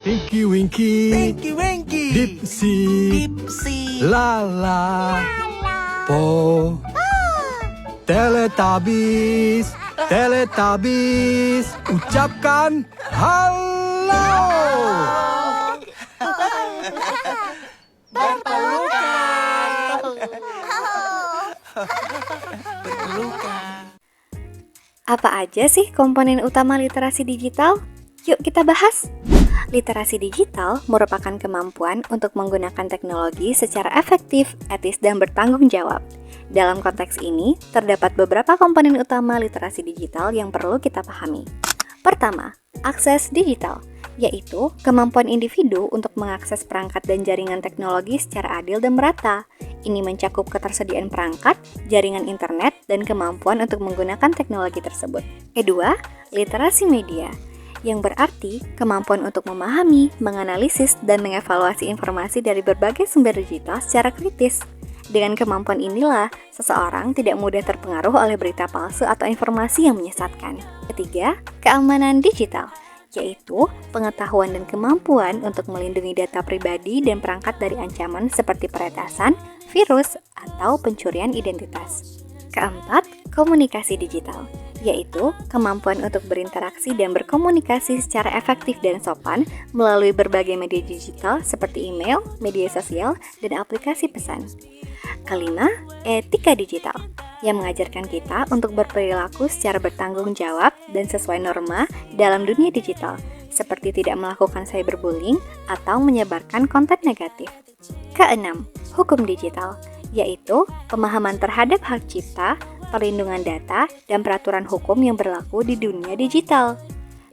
Tinky Winky, Tinky Winky, Dipsy, Dipsy, Lala, Po, Teletubbies, Teletubbies, ucapkan halo. Apa aja sih komponen utama literasi digital? Yuk kita bahas! Literasi digital merupakan kemampuan untuk menggunakan teknologi secara efektif, etis, dan bertanggung jawab. Dalam konteks ini, terdapat beberapa komponen utama literasi digital yang perlu kita pahami. Pertama, akses digital, yaitu kemampuan individu untuk mengakses perangkat dan jaringan teknologi secara adil dan merata. Ini mencakup ketersediaan perangkat, jaringan internet, dan kemampuan untuk menggunakan teknologi tersebut. Kedua, literasi media, yang berarti kemampuan untuk memahami, menganalisis, dan mengevaluasi informasi dari berbagai sumber digital secara kritis. Dengan kemampuan inilah, seseorang tidak mudah terpengaruh oleh berita palsu atau informasi yang menyesatkan. Ketiga, keamanan digital, yaitu pengetahuan dan kemampuan untuk melindungi data pribadi dan perangkat dari ancaman seperti peretasan, virus, atau pencurian identitas. Keempat, komunikasi digital, yaitu kemampuan untuk berinteraksi dan berkomunikasi secara efektif dan sopan melalui berbagai media digital seperti email, media sosial, dan aplikasi pesan. Kelima, etika digital, yang mengajarkan kita untuk berperilaku secara bertanggung jawab dan sesuai norma dalam dunia digital, seperti tidak melakukan cyberbullying atau menyebarkan konten negatif. Keenam, hukum digital, yaitu pemahaman terhadap hak cipta, perlindungan data, dan peraturan hukum yang berlaku di dunia digital.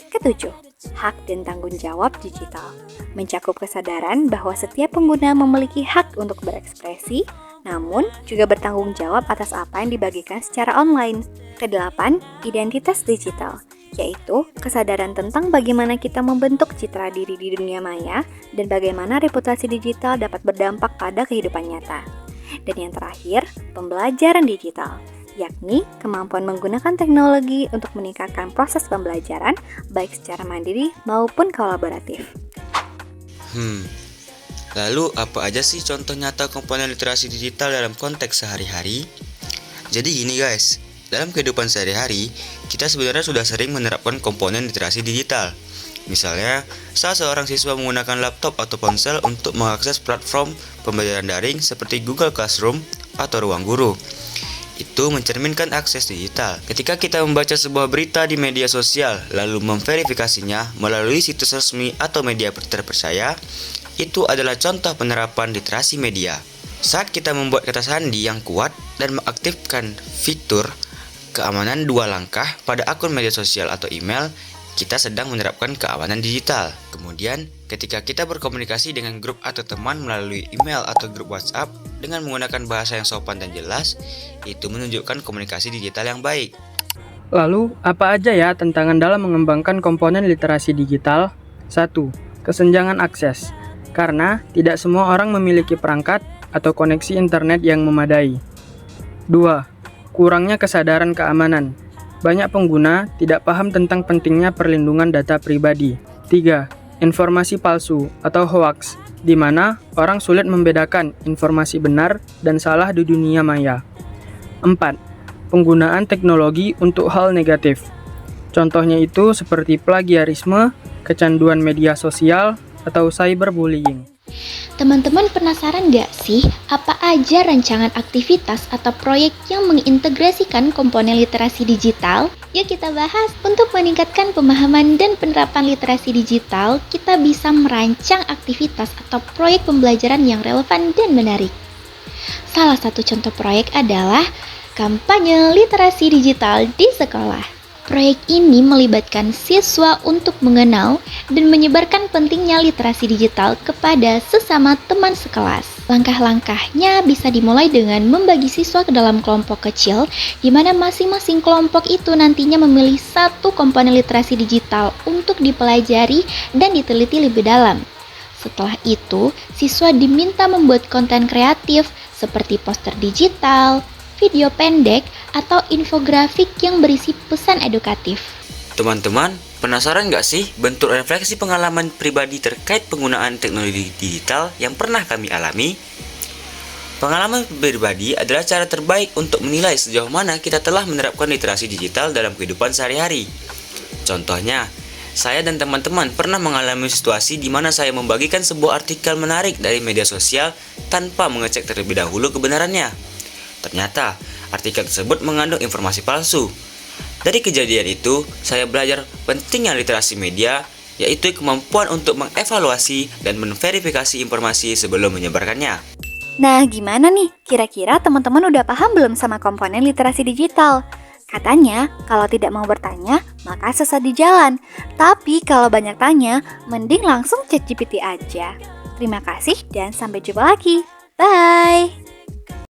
Ketujuh, hak dan tanggung jawab digital, mencakup kesadaran bahwa setiap pengguna memiliki hak untuk berekspresi, namun juga bertanggung jawab atas apa yang dibagikan secara online. Kedelapan, identitas digital, yaitu kesadaran tentang bagaimana kita membentuk citra diri di dunia maya dan bagaimana reputasi digital dapat berdampak pada kehidupan nyata. Dan yang terakhir, pembelajaran digital, yakni kemampuan menggunakan teknologi untuk meningkatkan proses pembelajaran baik secara mandiri maupun kolaboratif. Lalu apa aja sih contoh nyata komponen literasi digital dalam konteks sehari-hari? Jadi gini guys, dalam kehidupan sehari-hari, kita sebenarnya sudah sering menerapkan komponen literasi digital. Misalnya, saat seorang siswa menggunakan laptop atau ponsel untuk mengakses platform pembelajaran daring seperti Google Classroom atau Ruang Guru. Itu mencerminkan akses digital. Ketika kita membaca sebuah berita di media sosial, lalu memverifikasinya melalui situs resmi atau media terpercaya, itu adalah contoh penerapan literasi media. Saat kita membuat kata sandi yang kuat dan mengaktifkan fitur keamanan 2 langkah pada akun media sosial atau email, kita sedang menerapkan keamanan digital. Kemudian, ketika kita berkomunikasi dengan grup atau teman melalui email atau grup WhatsApp dengan menggunakan bahasa yang sopan dan jelas, itu menunjukkan komunikasi digital yang baik. Lalu, apa aja ya tantangan dalam mengembangkan komponen literasi digital? 1. Kesenjangan akses, karena tidak semua orang memiliki perangkat atau koneksi internet yang memadai. 2. Kurangnya kesadaran keamanan. Banyak pengguna tidak paham tentang pentingnya perlindungan data pribadi. 3. Informasi palsu atau hoax, di mana orang sulit membedakan informasi benar dan salah di dunia maya. 4. Penggunaan teknologi untuk hal negatif. Contohnya itu seperti plagiarisme, kecanduan media sosial, atau cyberbullying. Teman-teman penasaran gak sih apa aja rancangan aktivitas atau proyek yang mengintegrasikan komponen literasi digital? Yuk kita bahas. Untuk meningkatkan pemahaman dan penerapan literasi digital, kita bisa merancang aktivitas atau proyek pembelajaran yang relevan dan menarik. Salah satu contoh proyek adalah kampanye literasi digital di sekolah. Proyek ini melibatkan siswa untuk mengenal dan menyebarkan pentingnya literasi digital kepada sesama teman sekelas. Langkah-langkahnya bisa dimulai dengan membagi siswa ke dalam kelompok kecil, di mana masing-masing kelompok itu nantinya memilih satu komponen literasi digital untuk dipelajari dan diteliti lebih dalam. Setelah itu, siswa diminta membuat konten kreatif seperti poster digital, video pendek, atau infografik yang berisi pesan edukatif. Teman-teman, Penasaran nggak sih bentuk refleksi pengalaman pribadi terkait penggunaan teknologi digital yang pernah kami alami? Pengalaman pribadi adalah cara terbaik untuk menilai sejauh mana kita telah menerapkan literasi digital dalam kehidupan sehari-hari. Contohnya, saya dan teman-teman pernah mengalami situasi di mana saya membagikan sebuah artikel menarik dari media sosial tanpa mengecek terlebih dahulu kebenarannya. Ternyata, artikel tersebut mengandung informasi palsu. Dari kejadian itu, saya belajar pentingnya literasi media, yaitu kemampuan untuk mengevaluasi dan menverifikasi informasi sebelum menyebarkannya. Nah, gimana nih? Kira-kira teman-teman udah paham belum sama komponen literasi digital? Katanya, kalau tidak mau bertanya, maka sesat di jalan. Tapi kalau banyak tanya, mending langsung cek GPT aja. Terima kasih dan sampai jumpa lagi. Bye!